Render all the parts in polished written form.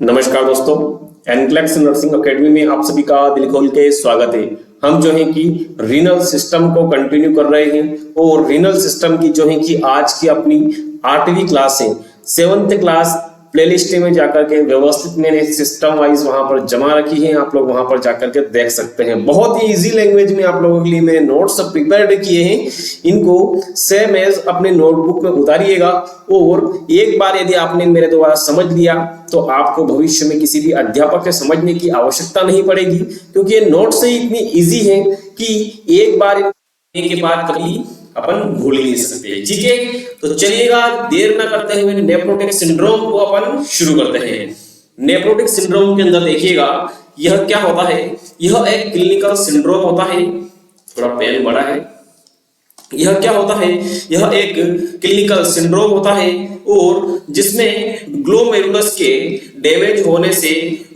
नमस्कार दोस्तों, NCLEX nursing academy में आप सभी का दिल खोल के स्वागत है। हम जो है कि रीनल सिस्टम को कंटिन्यू कर रहे हैं और रीनल सिस्टम की जो है कि आज की अपनी 8वीं क्लास है। 7th क्लास प्लेलिस्ट में जाकर के व्यवस्थित मैंने सिस्टम वाइज वहां पर जमा रखी है, आप लोग वहां पर जाकर के देख सकते हैं। बहुत ही इजी लैंग्वेज में आप लोगों के लिए मैंने नोट्स प्रिपेयर्ड किए हैं, इनको सेम एज अपने नोटबुक में उतारिएगा और एक बार यदि आपने मेरे द्वारा समझ लिया तो आपको भविष्य में किसी भी अध्यापक से समझने की आवश्यकता नहीं पड़ेगी, क्योंकि ये नोट्स ही इतनी इजी है कि एक बार के बाद कभी अपन भूल नहीं सकते। ठीक है, तो चलिएगा देर न करते हुए नेफ्रोटिक सिंड्रोम को अपन शुरू करते हैं। नेफ्रोटिक सिंड्रोम के अंदर देखिएगा यह क्या होता है। यह एक क्लिनिकल सिंड्रोम होता है। थोड़ा पेन बड़ा है। यह क्या होता है? यह एक क्लिनिकल सिंड्रोम होता है और जिसमें ग्लोमेरुलस के डैमेज होने से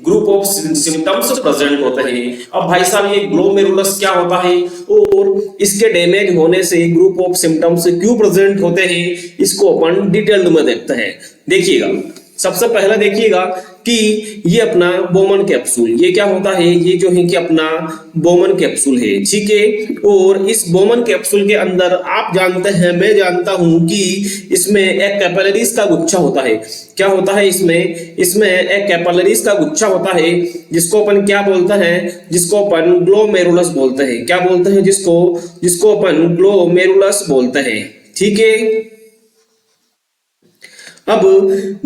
ग्रुप ऑफ सिम्टम्स प्रेजेंट होते हैं। अब भाई साहब ये ग्लोमेरुलस क्या होता है और इसके डैमेज होने से ग्रुप ऑफ सिम्टम्स क्यों प्रेजेंट होते हैं, इसको अपन डिटेल्ड में देखते हैं। देखिएगा, सबसे पहले देखिएगा कि ये अपना बोमन कैप्सूल, ये क्या होता है? ये जो है कि अपना बोमन कैप्सूल है। ठीक है, और इस बोमन कैप्सूल के अंदर आप जानते हैं, मैं जानता हूं कि इसमें एक कैपिलरीज का गुच्छा होता है। क्या होता है इसमें? इसमें एक कैपिलरीज का गुच्छा होता है जिसको अपन क्या बोलते हैं? जिसको अपन ग्लोमेरुलस बोलते हैं। क्या बोलते हैं? जिसको अपन ग्लोमेरुलस बोलते हैं। ठीक है, अब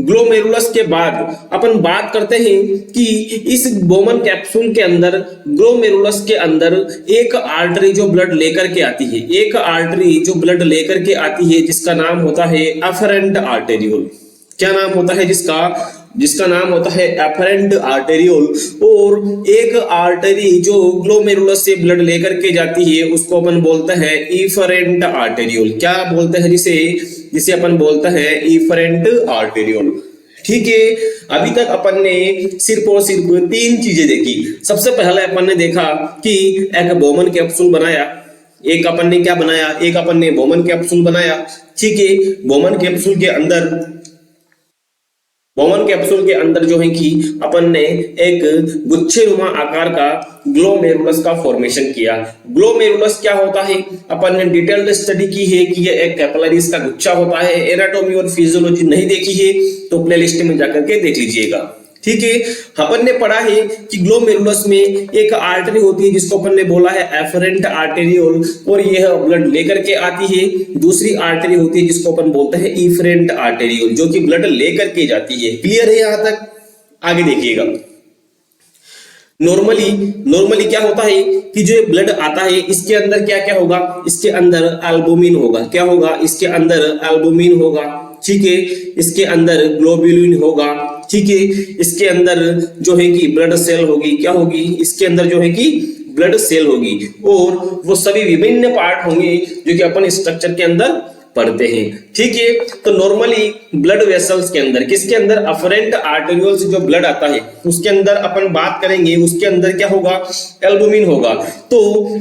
ग्लोमेरुलस के बाद अपन बात करते हैं कि इस बोमन कैप्सूल के अंदर, ग्लोमेरुलस के अंदर एक आर्टरी जो ब्लड लेकर के आती है, एक आर्टरी जो ब्लड लेकर के आती है जिसका नाम होता है एफरेंट आर्टेरियोल। क्या नाम होता है जिसका नाम होता है एफरेंट आर्टेरियोल। और एक आर्टरी जो ग्लोमेरुलस से ब्लड लेकर के जाती है उसको अपन बोलते हैं इफरेंट आर्टेरियोल। क्या बोलते हैं? जिसे अपन बोलते हैं इफरेंट आर्टेरियोल। ठीक है, अभी तक अपन ने सिर्फ और सिर्फ 3 चीजें देखी। सबसे पहले अपन ने देखा कि एक बोमन कैप्सूल बनाया, एक अपन ने क्या बनाया? एक अपन ने बोमन कैप्सूल बनाया। ठीक है, बोमन कैप्सूल के अंदर जो है कि अपन ने एक गुच्छेनुमा आकार का ग्लोमेरुलस का फॉर्मेशन किया। ग्लोमेरुलस क्या होता है? अपन ने डिटेल्ड स्टडी की है कि यह एक कैपिलरीज का गुच्छा होता है। एनाटॉमी और फिजियोलॉजी नहीं देखी है तो प्लेलिस्ट में जाकर के देख लीजिएगा। ठीक है, अपन ने पढ़ा है कि ग्लोमेरुलस में एक आर्टरी होती है जिसको अपन ने बोला है एफरेंट आर्टेरियोल और यह ब्लड लेकर के आती है। दूसरी आर्टरी होती है जिसको अपन बोलते हैं इफरेंट आर्टेरियोल, जो कि ब्लड लेकर के जाती है। क्लियर है यहां तक? आगे देखिएगा। नॉर्मली क्या होता है कि जो ब्लड आता है इसके अंदर क्या क्या होगा? इसके अंदर एल्बुमिन होगा। क्या होगा? इसके अंदर एल्बुमिन होगा। ठीक है, इसके अंदर ग्लोबुलिन होगा। ठीक है, इसके अंदर जो है कि ब्लड सेल होगी। क्या होगी? इसके अंदर जो है कि ब्लड सेल होगी और वो सभी विभिन्न पार्ट होंगे जो कि अपन स्ट्रक्चर के अंदर पढ़ते हैं। ठीक है, तो नॉर्मली ब्लड वेसल्स के अंदर, किसके अंदर? अफरेंट आर्टेरियोल से जो ब्लड आता है उसके अंदर अपन बात करेंगे, उसके अंदर क्या होगा? एल्बुमिन होगा। तो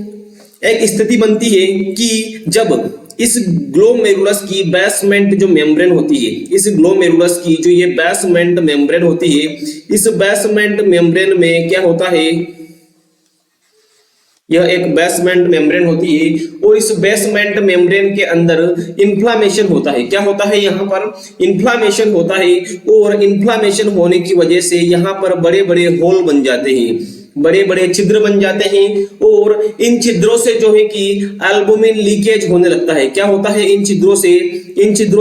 एक स्थिति बनती है कि जब इस ग्लोमेरुलस की बेसमेंट जो मेम्ब्रेन होती है, इस ग्लोमेरुलस की जो ये बेसमेंट मेम्ब्रेन होती है, इस बेसमेंट मेम्ब्रेन में क्या होता है? यह एक बेसमेंट मेम्ब्रेन होती है और इस बेसमेंट मेम्ब्रेन के अंदर इन्फ्लामेशन होता है। क्या होता है? यहाँ पर इन्फ्लामेशन होता है और इन्फ्लामेशन होने की वजह से यहाँ पर बड़े बड़े होल बन जाते हैं, बड़े बड़े छिद्र बन जाते हैं और इन छिद्रों से जो है कि एल्बुमिन लीकेज होने लगता है। क्या होता है? इन छिद्रों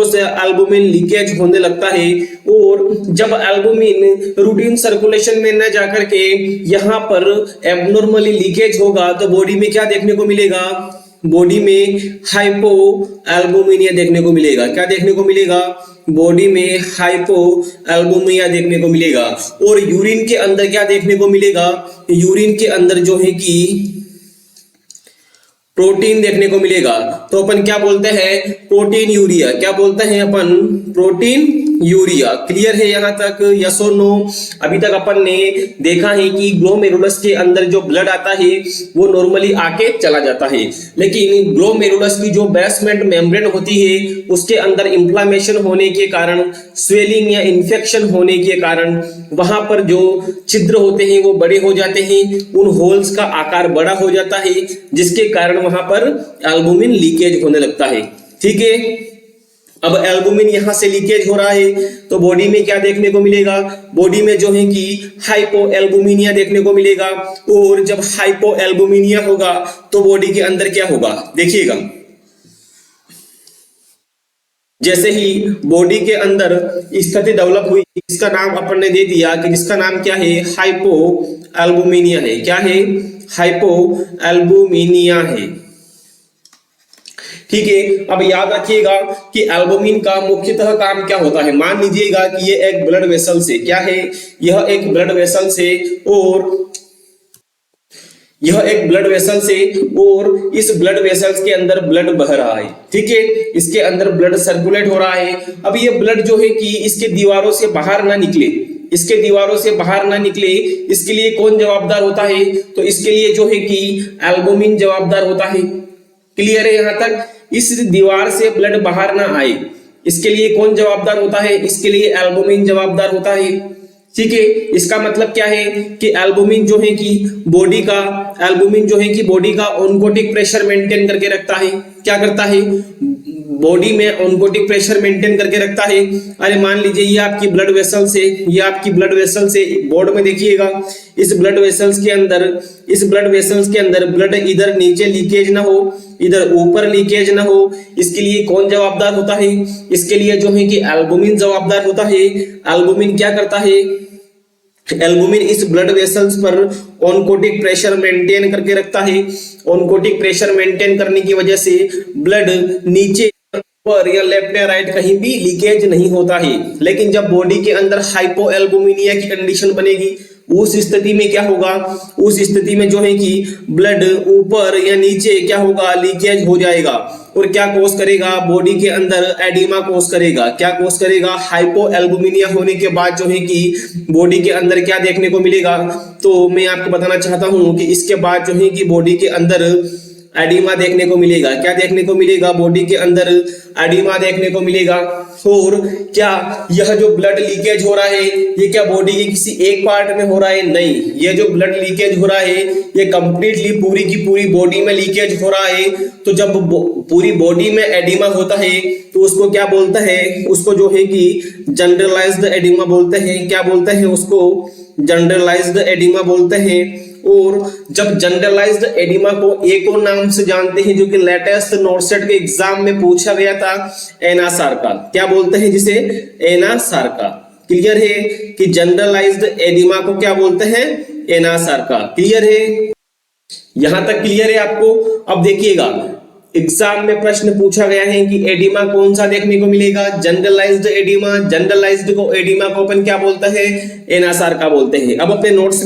से एल्बुमिन लीकेज होने लगता है और जब एल्बुमिन रूटीन सर्कुलेशन में न जाकर के यहाँ पर एब्नॉर्मली लीकेज होगा तो बॉडी में क्या देखने को मिलेगा? बॉडी में हाइपो एल्बुमिनिया देखने को मिलेगा। क्या देखने को मिलेगा? बॉडी में हाइपो एल्बुमिया देखने को मिलेगा। और यूरिन के अंदर क्या देखने को मिलेगा? यूरिन के अंदर जो है कि प्रोटीन देखने को मिलेगा। तो अपन क्या बोलते हैं? Protein urea. क्या बोलते हैं अपन? Protein urea. क्लियर है यहाँ तक, यस और नो? अभी तक अपन ने देखा है कि ग्लोमेरुलस के अंदर जो ब्लड आता है वो नॉर्मली आके चला जाता है, लेकिन ग्लोमेरुलस की जो बेसमेंट मेम्ब्रेन होती है उसके अंदर इंफ्लेमेशन होने के कारण, स्वेलिंग या इन्फेक्शन होने के कारण वहां पर जो छिद्र होते हैं वो बड़े हो जाते हैं, उन होल्स का आकार बड़ा हो जाता है, जिसके कारण वहां पर एल्बुमिन लीकेज होने लगता है। ठीक है, अब एल्बुमिन यहां से लीकेज हो रहा है तो बॉडी में क्या देखने को मिलेगा? बॉडी में जो है कि हाइपो एल्बुमिनिया देखने को मिलेगा, और जब हाइपो एल्बुमिनिया होगा तो बॉडी के अंदर क्या होगा? देखिएगा, जैसे ही बॉडी के अंदर स्थिति डेवलप हुई, इसका नाम अपन ने दे दिया कि जिसका नाम क्या है? हाइपो एल्बुमिनिया है। क्या है? हाइपो एल्बुमिनिया है। ठीक है, अब याद रखिएगा कि एल्बुमिन का मुख्यतः काम क्या होता है। मान लीजिएगा कि ये एक ब्लड वेसल से, क्या है? यह एक ब्लड वेसल से, और यह एक ब्लड वेसल से, और इस ब्लड वेसल्स के अंदर ब्लड बह रहा है। ठीक है, इसके अंदर ब्लड सर्कुलेट हो रहा है। अब ये ब्लड जो है कि इसके दीवारों से बाहर ना निकले, इसके दीवारों से बाहर ना निकले, इसके लिए कौन जवाबदार होता है? तो इसके लिए जो है कि एल्बुमिन जवाबदार होता है। क्लियर है यहाँ तक? इस दीवार से ब्लड बाहर ना आए, इसके लिए कौन जवाबदार होता है? इसके लिए एल्बुमिन जवाबदार होता है। ठीक है, इसका मतलब क्या है कि एल्बुमिन जो है कि बॉडी का ऑन्कोटिक प्रेशर मेंटेन करके रखता है। क्या करता है? बॉडी में ऑन्कोटिक प्रेशर मेंटेन करके रखता है। अरे मान लीजिए ये आपकी ब्लड वेसल से, बोर्ड में देखिएगा, इस ब्लड वेसल्स के अंदर ब्लड इधर नीचे लीकेज ना हो, इधर ऊपर लीकेज ना हो, इसके लिए कौन जवाबदार होता है? इसके लिए जो है कि एल्बुमिन जवाबदार होता है। एल्बुमिन क्या करता है? एल्बुमिन इस ब्लड वेसल्स पर ऑन्कोटिक प्रेशर मेंटेन करके रखता है। ऑन्कोटिक प्रेशर मेंटेन करने की वजह से ब्लड नीचे पर या लेफ्ट या राइट कहीं भी लीकेज नहीं होता है। लेकिन जब बॉडी के अंदर हाइपो एल्बुमिनिया की कंडीशन बनेगी, उस स्थिति में क्या होगा? उस स्थिति में जो है कि ब्लड ऊपर या नीचे क्या होगा? लीकेज हो जाएगा, और क्या कोस करेगा? बॉडी के अंदर एडिमा कोस करेगा। क्या कोस करेगा? हाइपो एल्बुमिनिया होने के बाद जो है कि बॉडी के अंदर क्या देखने को मिलेगा? तो मैं आपको बताना चाहता हूं कि इसके बाद जो है कि बॉडी के अंदर एडिमा देखने को मिलेगा। क्या देखने को मिलेगा? बॉडी के अंदर एडिमा देखने को मिलेगा। और क्या यह जो ब्लड लीकेज हो रहा है ये क्या बॉडी के किसी एक पार्ट में हो रहा है? नहीं, ये जो ब्लड लीकेज हो रहा है ये कंप्लीटली पूरी की पूरी बॉडी में लीकेज हो रहा है। तो जब पूरी बॉडी में एडिमा होता है तो उसको क्या बोलते हैं? उसको जो है कि जनरलाइज्ड एडिमा बोलते हैं। क्या बोलते हैं उसको? जनरलाइज्ड एडिमा बोलते हैं। और जब जनरलाइज्ड एडिमा को एक और नाम से जानते हैं जो कि लेटेस्ट नॉर्सेट के एग्जाम में पूछा गया था, एनासार्का। क्या बोलते हैं जिसे? एनासार्का। क्लियर है कि जनरलाइज्ड एडिमा को क्या बोलते हैं? एनासार्का। क्लियर है? यहां तक क्लियर है आपको? अब देखिएगा, एग्जाम में प्रश्न पूछा गया है कि एडिमा कौन सा देखने को मिलेगा? Generalised oedema. जनरलाइज्ड को एडिमा को अपन क्या बोलते हैं? एनासार्का बोलते हैं। अब अपने नोट्स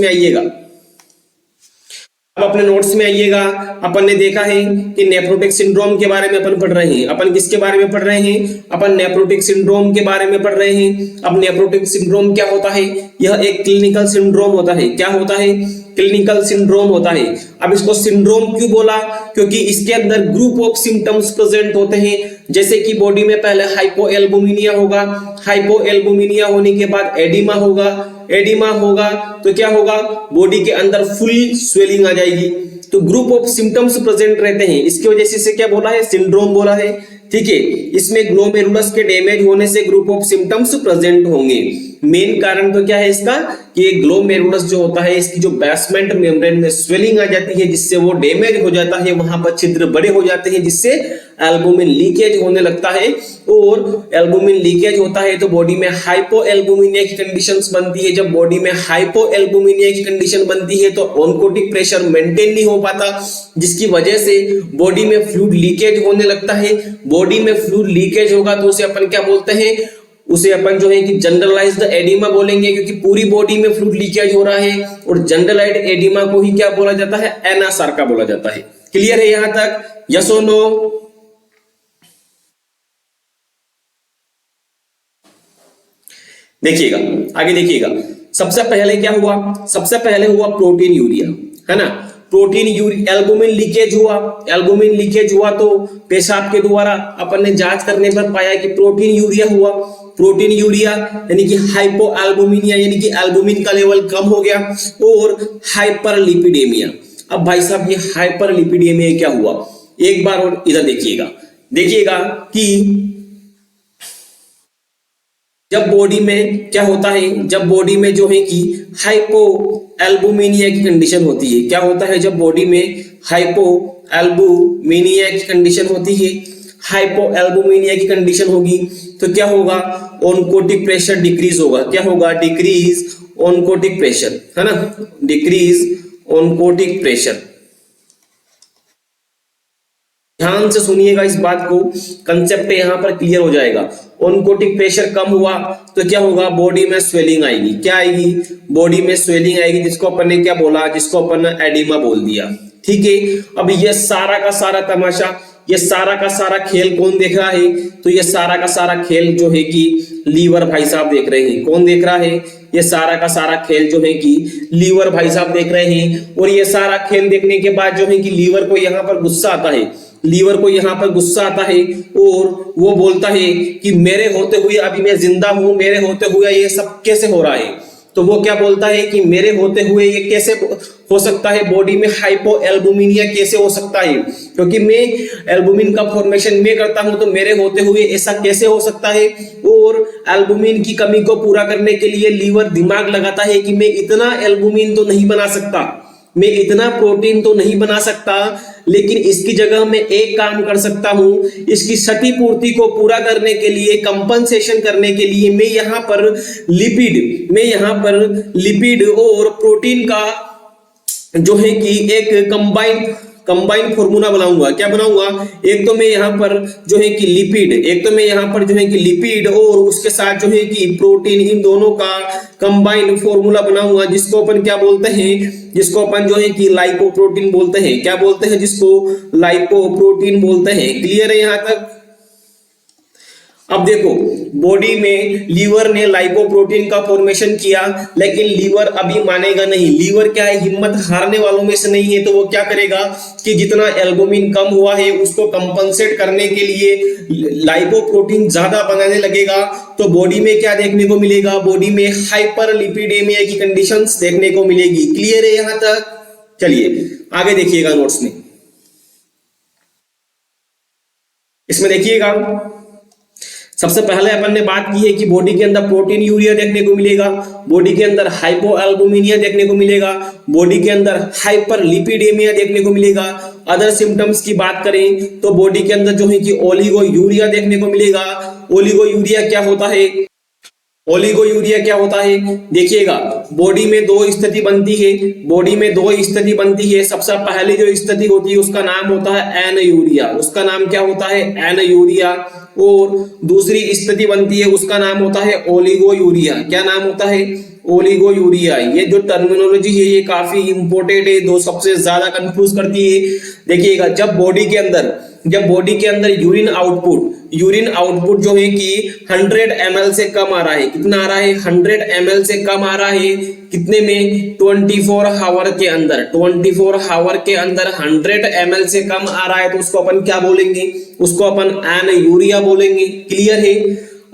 में आइएगा, अपन ने देखा है कि नेफ्रोटिक सिंड्रोम के बारे में अपन पढ़ रहे हैं। अपन किसके बारे में पढ़ रहे हैं? अपन नेफ्रोटिक सिंड्रोम के बारे में पढ़ रहे हैं। अब नेफ्रोटिक सिंड्रोम क्या होता है? यह एक क्लिनिकल सिंड्रोम होता है। क्या होता है? क्लिनिकल सिंड्रोम होता है। अब इसको सिंड्रोम क्यों बोला? क्योंकि इसके अंदर ग्रुप ऑफ सिम्टम्स प्रेजेंट होते हैं। जैसे कि बॉडी में पहले हाइपो एल्बुमिनिया होगा, हाइपो एल्बुमिनिया होने के बाद एडिमा होगा तो क्या होगा? बॉडी के अंदर फुल स्वेलिंग आ जाएगी। तो ग्रुप ऑफ सिम्टम्स प्रेजेंट रहते हैं, इसकी वजह से इसे क्या बोला है? सिंड्रोम बोला है। ठीक है, इसमें ग्लोमेरुलस के डैमेज होने से ग्रुप ऑफ सिम्टम्स प्रेजेंट होंगे। मेन कारण तो क्या है इसका कि ग्लोमेरुलस जो होता है इसकी जो बेसमेंट मेम्ब्रेन में स्वेलिंग आ जाती है, जिससे वो डैमेज हो जाता है, वहां पर छिद्र बड़े हो जाते हैं, जिससे एल्बुमिन लीकेज होने लगता है। और एल्बुमिन लीकेज होता है तो बॉडी में हाइपो एल्बुमिनिया की कंडीशंस बनती है। जब बॉडी में हाइपो एल्बुमिनिया की कंडीशन बनती है तो ऑन्कोटिक प्रेशर मेंटेन नहीं हो पाता, जिसकी वजह से बॉडी में फ्लूइड लीकेज होने लगता है। बॉडी में फ्लूइड लीकेज होगा तो उसे अपन क्या बोलते हैं? उसे अपन जो है कि जनरलाइज्ड एडिमा बोलेंगे, क्योंकि पूरी बॉडी में फ्लूइड लीकेज हो रहा है। और जनरलाइज्ड एडिमा को ही क्या बोला जाता है? एनासार्का बोला जाता है। क्लियर है यहां तक? यस और नो? देखिएगा, आगे देखिएगा, सबसे पहले क्या हुआ, सबसे पहले हुआ प्रोटीन यूरिया, है ना। प्रोटीन यूरिया, एल्बुमिन लीकेज हुआ, एल्बुमिन लीकेज हुआ तो पेशाब के द्वारा अपन ने जांच करने पर पाया कि प्रोटीन यूरिया हुआ। प्रोटीन यूरिया यानी कि हाइपो एल्बुमिनिया, यानी कि एल्बुमिन का लेवल कम हो गया, और हाइपरलिपिडेमिया। अब भाई साहब ये हाइपरलिपिडेमिया क्या हुआ, एक बार और इधर देखिएगा, देखिएगा कि जब बॉडी में क्या होता है, जब बॉडी में जो है कि हाइपो एल्बुमिनिया की कंडीशन होती है, क्या होता है जब बॉडी में हाइपो एल्बुमिनिया की कंडीशन होती है, हाइपो एल्बुमिनिया की कंडीशन होगी तो क्या होगा, ऑनकोटिक प्रेशर डिक्रीज होगा, क्या होगा, डिक्रीज ऑनकोटिक प्रेशर, है ना, डिक्रीज ऑनकोटिक प्रेशर। ध्यान से सुनिएगा इस बात को, कंसेप्ट यहां पर क्लियर हो जाएगा। ऑनकोटिक प्रेशर कम हुआ तो क्या होगा, बॉडी में स्वेलिंग आएगी, क्या आएगी, बॉडी में स्वेलिंग आएगी, जिसको अपन ने क्या बोला, जिसको अपन ने एडिमा बोल दिया, ठीक है। अब ये सारा का सारा तमाशा, ये सारा का सारा खेल कौन देख रहा है, तो ये सारा का सारा खेल जो है कि लीवर भाई साहब देख रहे हैं। कौन देख रहा है, ये सारा का सारा खेल जो है कि लीवर भाई साहब देख रहे हैं। और ये सारा खेल देखने के बाद जो है कि लीवर को यहाँ पर गुस्सा आता है, लीवर को यहाँ पर गुस्सा आता है और वो बोलता है कि मेरे होते हुए अभी मैं जिंदा हूं, मेरे होते हुए ये सब कैसे हो रहा है। तो वो क्या बोलता है कि मेरे होते हुए ये कैसे हो सकता है, बॉडी में हाइपो एल्बुमिनिया कैसे हो सकता है, क्योंकि मैं एल्बुमिन का फॉर्मेशन मैं करता हूं तो मेरे होते हुए ऐसा कैसे हो सकता है। और एल्बुमिन की कमी को पूरा करने के लिए लीवर दिमाग लगाता है कि मैं इतना एल्बुमिन तो नहीं बना सकता, मैं इतना प्रोटीन तो नहीं बना सकता, लेकिन इसकी जगह मैं एक काम कर सकता हूं, इसकी क्षतिपूर्ति को पूरा करने के लिए, कंपनसेशन करने के लिए मैं यहाँ पर लिपिड और प्रोटीन का जो है कि एक कंबाइंड फॉर्मूला बनाऊंगा। क्या बनाऊंगा, एक तो मैं यहाँ पर जो है कि लिपिड, और उसके साथ जो है कि प्रोटीन, इन दोनों का कंबाइंड फॉर्मूला बनाऊंगा, जिसको अपन क्या बोलते हैं, जिसको अपन जो है कि लाइपोप्रोटीन बोलते हैं। क्या बोलते हैं, जिसको लाइपोप्रोटीन बोलते हैं। क्लियर है यहाँ तक। अब देखो, बॉडी में लीवर ने लाइपोप्रोटीन का फॉर्मेशन किया, लेकिन लीवर अभी मानेगा नहीं। लीवर क्या है, हिम्मत हारने वालों में से नहीं है, तो वो क्या करेगा कि जितना एल्बुमिन कम हुआ है उसको कंपनसेट करने के लिए लाइपोप्रोटीन ज्यादा बनाने लगेगा। तो बॉडी में क्या देखने को मिलेगा, बॉडी में हाइपरलिपिडेमिया की कंडीशंस देखने को मिलेगी। क्लियर है यहां तक। चलिए आगे देखिएगा नोट्स में, इसमें देखिएगा सबसे पहले अपन ने बात की है कि बॉडी के अंदर प्रोटीन यूरिया देखने को मिलेगा, बॉडी के अंदर हाइपो एल्बुमिनिया देखने को मिलेगा, बॉडी के अंदर हाइपरलिपिडेमिया देखने को मिलेगा। अदर सिम्टम्स की बात करें तो बॉडी के अंदर जो है कि ओलिगो यूरिया देखने को मिलेगा। ओलिगो यूरिया क्या होता है, ओलिगो यूरिया क्या होता है, देखिएगा बॉडी में दो स्थिति बनती है, बॉडी में दो स्थिति बनती है। सबसे पहले जो स्थिति होती है उसका नाम होता है एन यूरिया, उसका नाम क्या होता है, एन यूरिया। और दूसरी स्थिति बनती है उसका नाम होता है ओलिगो यूरिया। क्या नाम होता है, ओलिगो यूरिया। ये जो टर्मिनोलॉजी है ये काफी इंपॉर्टेंट है, दो सबसे ज्यादा कंफ्यूज करती है। देखिएगा जब बॉडी के अंदर यूरिन आउटपुट जो है कि 100 ml से कम आ रहा है, कितना आ रहा है, 100 ml से कम आ रहा है, कितने में, 24 आवर के अंदर, 24 आवर के अंदर 100 ml से कम आ रहा है, तो उसको अपन क्या बोलेंगे, उसको अपन एन यूरिया बोलेंगे। क्लियर है।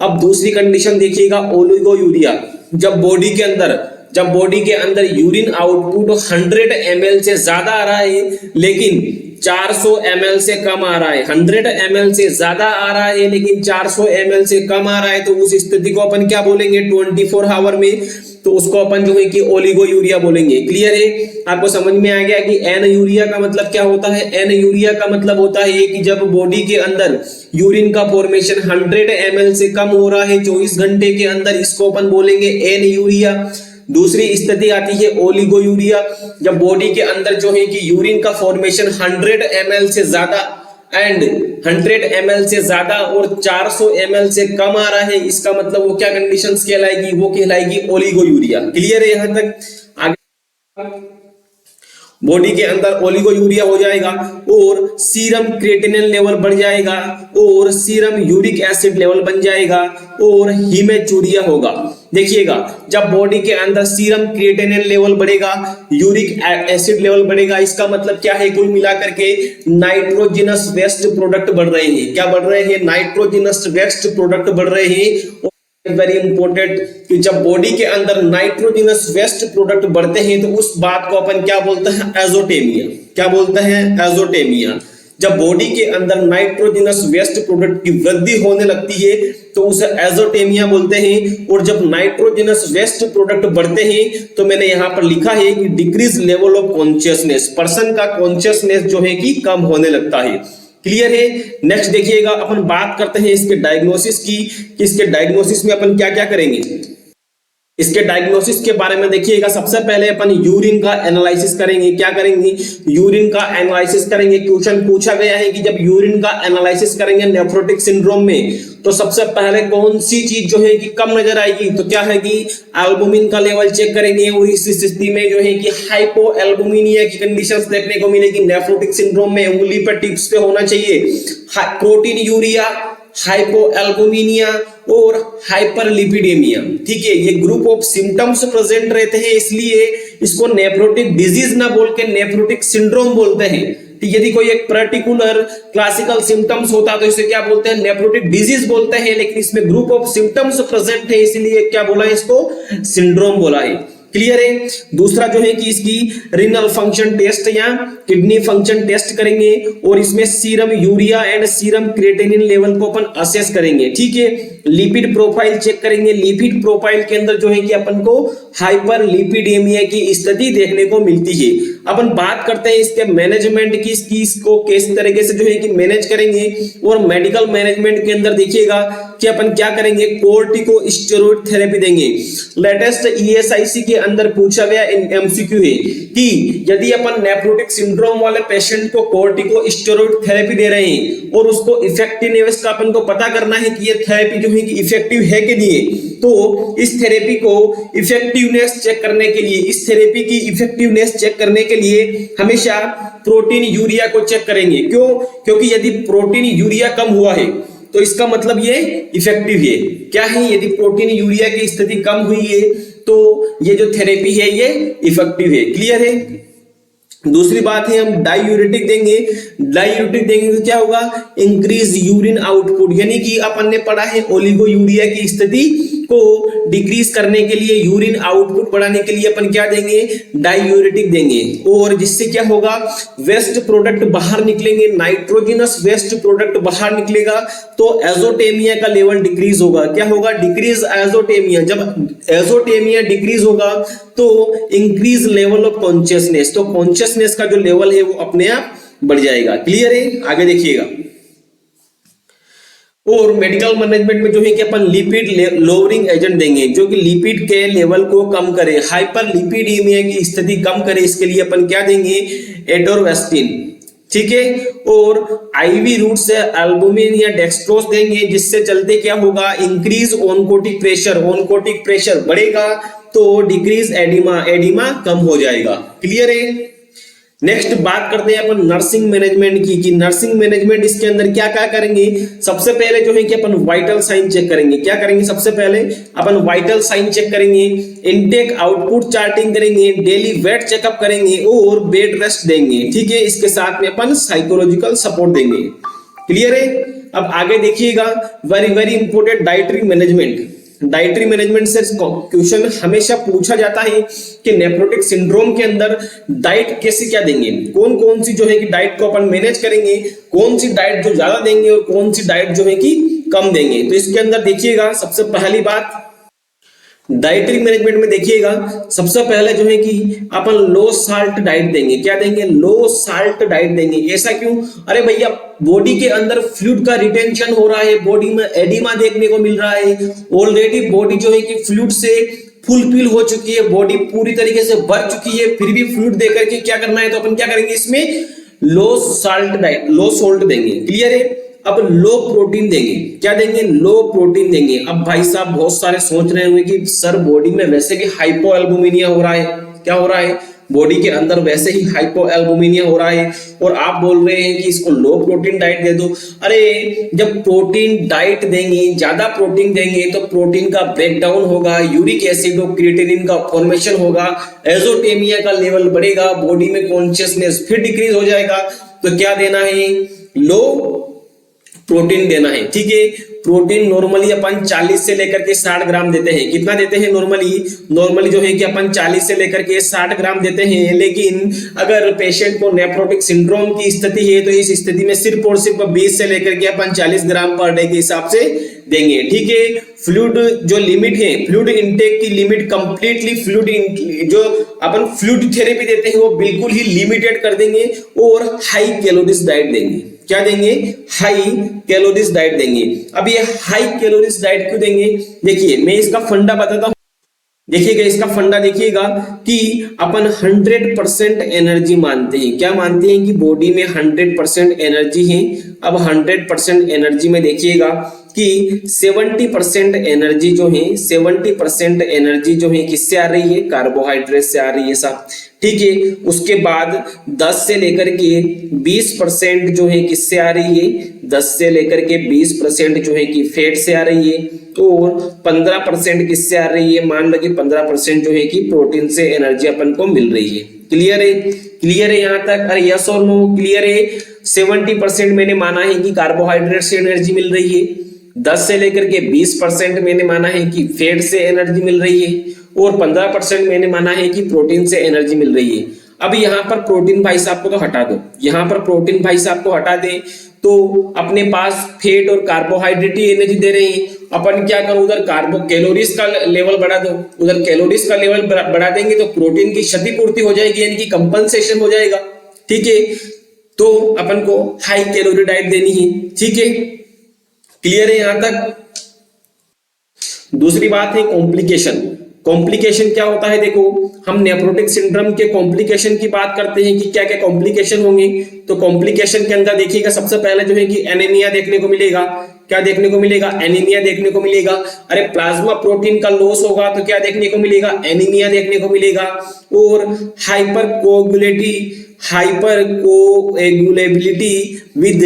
अब दूसरी कंडीशन देखिएगा ओलिगो यूरिया। जब बॉडी के अंदर यूरिन आउटपुट 100 ml से ज्यादा आ रहा है लेकिन 400 ml से कम आ रहा है, 100 ml से ज्यादा आ रहा है लेकिन 400 ml से कम आ रहा है, तो उस स्थिति को अपन क्या बोलेंगे 24 आवर में, तो उसको अपन जो है कि ओलिगो यूरिया बोलेंगे। क्लियर है। आपको समझ में आ गया कि एन यूरिया का मतलब क्या होता है। एन यूरिया का मतलब होता है कि जब बॉडी के अंदर यूरिन का फॉर्मेशन 100 ml से कम हो रहा है 24 घंटे के अंदर, इसको अपन बोलेंगे एन यूरिया। दूसरी स्थिति आती है ओलिगो यूरिया, जब बॉडी के अंदर जो है कि यूरिन का फॉर्मेशन 100 ml से ज्यादा एंड 100 ml से ज्यादा और 400 ml से कम आ रहा है, इसका मतलब वो क्या कंडीशंस कहलाएगी, वो कहलाएगी ओलिगो यूरिया। क्लियर है यहां तक। आगे बॉडी के अंदर ओलिगो यूरिया हो जाएगा और सीरम क्रिएटिनिन लेवल बढ़ जाएगा और सीरम यूरिक एसिड लेवल बन जाएगा और हीमेचूरिया होगा। देखिएगा, जब बॉडी के अंदर सीरम क्रिएटिनिन लेवल बढ़ेगा, यूरिक एसिड लेवल बढ़ेगा, इसका मतलब क्या है, कुल मिलाकर के नाइट्रोजनस वेस्ट प्रोडक्ट बढ़ रहे हैं। क्या बढ़ रहे हैं? नाइट्रोजनस वेस्ट प्रोडक्ट बढ़ रहे हैं। वेरी इंपॉर्टेंट कि जब बॉडी के अंदर नाइट्रोजनस वेस्ट प्रोडक्ट बढ़ते हैं तो उस बात को अपन क्या बोलते हैं? एजोटेमिया। क्या बोलते हैं? एजोटेमिया। जब बॉडी के अंदर नाइट्रोजनस वेस्ट प्रोडक्ट की वृद्धि होने लगती है तो उसे एजोटेमिया बोलते हैं। और जब नाइट्रोजनस वेस्ट प्रोडक्ट बढ़ते हैं तो मैंने यहां पर लिखा है कि decrease level of consciousness, person का कॉन्शियसनेस जो है कि कम होने लगता है। क्लियर है? नेक्स्ट देखिएगा, अपन बात करते हैं इसके डायग्नोसिस की, कि इसके डायग्नोसिस में अपन क्या क्या करेंगे। इसके डायग्नोसिस के बारे में देखिएगा, सबसे पहले अपन यूरिन का एनालिसिस करेंगे। क्या करेंगे? यूरिन का एनालिसिस करेंगे। क्वेश्चन पूछा गया है कि जब यूरिन का एनालिसिस करेंगे नेफ्रोटिक सिंड्रोम में तो सबसे पहले कौन सी चीज जो है कि कम नजर आएगी? तो क्या है कि एल्बुमिन का लेवल चेक करेंगे। और इस स्थिति में जो है कि हाइपो एल्बुमिनिया की कंडीशंस देखने को मिलेगी। नेफ्रोटिक सिंड्रोम में उंगली पर टिप्स पे होना चाहिए प्रोटीन यूरिया, हाइपोएल्बुमिनिया और हाइपरलिपिडेमिया। ठीक है, ये ग्रुप ऑफ सिम्टम्स प्रेजेंट रहते हैं, इसलिए इसको नेफ्रोटिक डिजीज ना बोल के नेफ्रोटिक सिंड्रोम बोलते हैं। यदि कोई एक पर्टिकुलर क्लासिकल सिम्टम्स होता तो इसे क्या बोलते हैं? नेफ्रोटिक डिजीज बोलते हैं। लेकिन इसमें ग्रुप ऑफ सिम्टम्स प्रेजेंट है, इसलिए क्या बोला है? इसको सिंड्रोम बोला है। क्लियर है? दूसरा जो है कि इसकी रीनल फंक्शन टेस्ट या किडनी फंक्शन टेस्ट करेंगे और इसमें serum urea and serum creatinine level को अपन असेस करेंगे। ठीक है, लिपिड प्रोफाइल चेक करेंगे। लिपिड प्रोफाइल के अंदर जो है कि अपन को हाइपर लिपिडेमिया की स्थिति देखने को मिलती है। अपन बात करते हैं इसके मैनेजमेंट की, इसको किस तरीके से जो है कि मैनेज करेंगे। और मेडिकल मैनेजमेंट के अंदर देखिएगा कि अपन क्या करेंगे? कोर्टिकोस्टेरॉइड थेरेपी देंगे। लेटेस्ट ईएसआईसी के अंदर पूछा गया एमसीक्यू है कि यदि अपन नेफ्रोटिक सिंड्रोम वाले पेशेंट को कोर्टिकोस्टेरॉइड थेरेपी दे रहे हैं और उसको इफेक्टिवनेस का अपन को पता करना है कि ये थेरेपी जो है कि इफेक्टिव है कि नहीं है, तो इस थेरेपी को इफेक्टिवनेस चेक करने के लिए, इस थेरेपी की इफेक्टिवनेस चेक करने के लिए हमेशा प्रोटीन यूरिया को चेक करेंगे। क्यों? क्योंकि यदि प्रोटीन यूरिया कम हुआ है तो इसका मतलब ये इफेक्टिव है। क्या है? यदि प्रोटीन यूरिया की स्थिति कम हुई है तो ये जो थेरेपी है ये इफेक्टिव है। क्लियर है? दूसरी बात है, हम डायूरेटिक देंगे। डायूरेटिक देंगे तो क्या होगा? इंक्रीज यूरिन आउटपुट, यानी कि अपन ने पढ़ा है ओलिगो यूरिया की स्थिति को डिक्रीज करने के लिए, यूरिन आउटपुट बढ़ाने के लिए अपन क्या देंगे? डायूरेटिक देंगे। और जिससे क्या होगा? वेस्ट प्रोडक्ट बाहर निकलेंगे, नाइट्रोजनस वेस्ट प्रोडक्ट बाहर निकलेगा तो एजोटेमिया का लेवल डिक्रीज होगा। क्या होगा? डिक्रीज एजोटेमिया। जब एजोटेमिया डिक्रीज होगा तो इंक्रीज लेवल ऑफ कॉन्शियसनेस, तो कॉन्शियसनेस का जो लेवल है वो अपने आप बढ़ जाएगा। क्लियर है? आगे देखिएगा। और मेडिकल मैनेजमेंट में जो है कि अपन लिपिड लोअरिंग एजेंट देंगे जो कि लिपिड के लेवल को कम करे, हाइपर लिपिडीमिया की स्थिति कम करे। इसके लिए अपन क्या देंगे? एटोरवेस्टिन। ठीक है, और आईवी रूट से एल्बुमिन या डेक्सट्रोज देंगे, जिससे चलते क्या होगा? Increase oncotic pressure, oncotic pressure बढ़ेगा तो डिक्रीज एडिमा, एडिमा कम हो जाएगा। क्लियर है? नेक्स्ट बात करते हैं अपन नर्सिंग मैनेजमेंट की, कि नर्सिंग मैनेजमेंट इसके अंदर क्या क्या करेंगे। सबसे पहले जो है कि अपन वाइटल साइन चेक करेंगे। क्या करेंगे? सबसे पहले अपन वाइटल साइन चेक करेंगे, इनटेक आउटपुट चार्टिंग करेंगे, डेली वेट चेकअप करेंगे और बेड रेस्ट देंगे। ठीक है, इसके साथ में अपन साइकोलॉजिकल सपोर्ट देंगे। क्लियर है? अब आगे देखिएगा, very very important dietary management. Dietary management से क्वेश्चन हमेशा पूछा जाता है कि नेफ्रोटिक सिंड्रोम के अंदर डाइट कैसे क्या देंगे, कौन कौन सी जो है कि डाइट को अपन मैनेज करेंगे, कौन सी डाइट जो ज्यादा देंगे और कौन सी डाइट जो है कि कम देंगे। तो इसके अंदर देखिएगा, सबसे पहली बात डाइटरी मैनेजमेंट में देखिएगा, सबसे पहले जो है कि अपन लो साल्ट डाइट देंगे। क्या देंगे? लो साल्ट डाइट देंगे। ऐसा क्यों? अरे भैया, बॉडी के अंदर फ्लूइड का रिटेंशन हो रहा है, बॉडी में एडिमा देखने को मिल रहा है, ऑलरेडी बॉडी जो है कि फ्लूइड से फुलफिल हो चुकी है, बॉडी पूरी तरीके से भर चुकी है, फिर भी फ्लूइड देकर के क्या करना है? तो अपन क्या करेंगे? इसमें लो साल्ट डाइट, लो सोल्ट देंगे। क्लियर है? अब लो प्रोटीन देंगे। क्या देंगे? लो प्रोटीन देंगे। अब भाई साहब बहुत सारे सोच रहे होंगे कि सर बॉडी में वैसे भी हाइपोएल्बुमिनिया हो रहा है। क्या हो रहा है? बॉडी के अंदर वैसे ही हाइपोएल्बुमिनिया हो रहा है और आप बोल रहे हैं कि इसको लो प्रोटीन डाइट दे दो। अरे जब प्रोटीन डाइट देंगे, ज्यादा प्रोटीन देंगे तो प्रोटीन का ब्रेकडाउन होगा, यूरिक एसिड और क्रिएटिनिन का फॉर्मेशन होगा, एजोटेमिया का लेवल बढ़ेगा, बॉडी में कॉन्शियसनेस फिर डिक्रीज हो जाएगा। तो क्या देना है, लो प्रोटीन देना है। ठीक है, प्रोटीन नॉर्मली अपन 40 से लेकर के 60 ग्राम देते हैं। कितना देते हैं नॉर्मली जो है कि अपन 40 से लेकर के 60 ग्राम देते हैं, लेकिन अगर पेशेंट को नेफ्रोटिक सिंड्रोम की स्थिति है तो इस स्थिति में सिर्फ और सिर्फ 20 से लेकर के अपन 40 ग्राम पर डे के हिसाब से देंगे। ठीक है, फ्लूइड जो लिमिट है, फ्लूइड इनटेक की लिमिट कंप्लीटली फ्लूइड जो अपन फ्लूइड थेरेपी देते हैं वो बिल्कुल ही लिमिटेड कर देंगे और हाई कैलोरीज डाइट देंगे। क्या देंगे, हाई कैलोरीज डाइट देंगे। अब ये हाई कैलोरीज डाइट क्यों देंगे, देखिए मैं इसका फंडा बताता हूं। देखिएगा इसका फंडा, देखिएगा कि अपन 100% एनर्जी मानते हैं। क्या मानते हैं कि बॉडी में 100% एनर्जी है। अब 100% एनर्जी में देखिएगा कि 70% एनर्जी जो है, 70% एनर्जी जो है किससे आ रही है, कार्बोहाइड्रेट से आ रही है साहब। ठीक है, उसके बाद 10 से लेकर के 20% जो है किससे आ रही है, 10 से लेकर के 20% जो है कि फैट से आ रही है और 15% किससे आ रही है, मान लो कि 15% जो है कि प्रोटीन से एनर्जी अपन को मिल रही है। क्लियर है, क्लियर है यहाँ तक, अरे यस और नो क्लियर है। 70% मैंने माना है कि कार्बोहाइड्रेट से एनर्जी मिल रही है, 10 से लेकर के 20% मैंने माना है कि फैट से एनर्जी मिल रही है और 15% मैंने माना है कि प्रोटीन से एनर्जी मिल रही है। अब यहाँ पर प्रोटीन भाई साहब को तो हटा दो, यहाँ पर प्रोटीन भाई साहब को हटा दें तो अपने पास फैट और कार्बोहाइड्रेट ही एनर्जी दे रहे हैं। अपन क्या करो, उधर कैलोरीज का लेवल बढ़ा दो, उधर कैलोरीज का लेवल बढ़ा देंगे तो प्रोटीन की क्षतिपूर्ति हो जाएगी, यानी कि कंपनसेशन हो जाएगा। ठीक है, तो अपन को हाई कैलोरी डाइट देनी है। ठीक है, क्लियर है यहां तक। दूसरी बात है कॉम्प्लिकेशन। कॉम्प्लिकेशन क्या होता है, देखो हम नेफ्रोटिक सिंड्रोम के कॉम्प्लिकेशन की बात करते हैं कि क्या क्या कॉम्प्लिकेशन होंगे। तो कॉम्प्लिकेशन के अंदर देखिएगा सबसे पहले जो है कि एनीमिया देखने को मिलेगा। क्या देखने को मिलेगा, एनीमिया देखने को मिलेगा। अरे प्लाज्मा प्रोटीन का लॉस होगा तो क्या देखने को मिलेगा, एनीमिया देखने को मिलेगा। और हाइपर कोएगुलेबिलिटी विद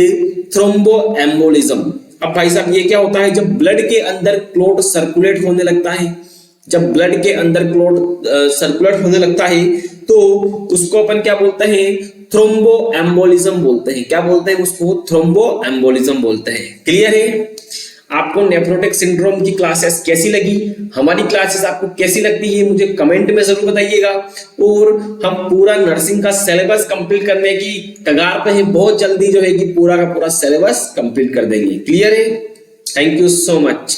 थ्रोम्बोएम्बोलिज्म। अब भाई साहब ये क्या होता है, जब ब्लड के अंदर क्लॉट सर्कुलेट होने लगता है, जब ब्लड के अंदर क्लॉट सर्कुलेट होने लगता है तो उसको अपन क्या बोलते हैं, थ्रोम्बोएम्बोलिज्म बोलते हैं। क्या बोलते हैं उसको, थ्रोम्बोएम्बोलिज्म बोलते हैं। क्लियर है। आपको नेफ्रोटिक सिंड्रोम की क्लासेस कैसी लगी, हमारी क्लासेस आपको कैसी लगती है, मुझे कमेंट में जरूर बताइएगा। और हम पूरा नर्सिंग का सिलेबस कंप्लीट करने की कगार पे हैं, बहुत जल्दी जो है कि पूरा का पूरा सिलेबस कंप्लीट कर देंगे। क्लियर है, थैंक यू सो मच।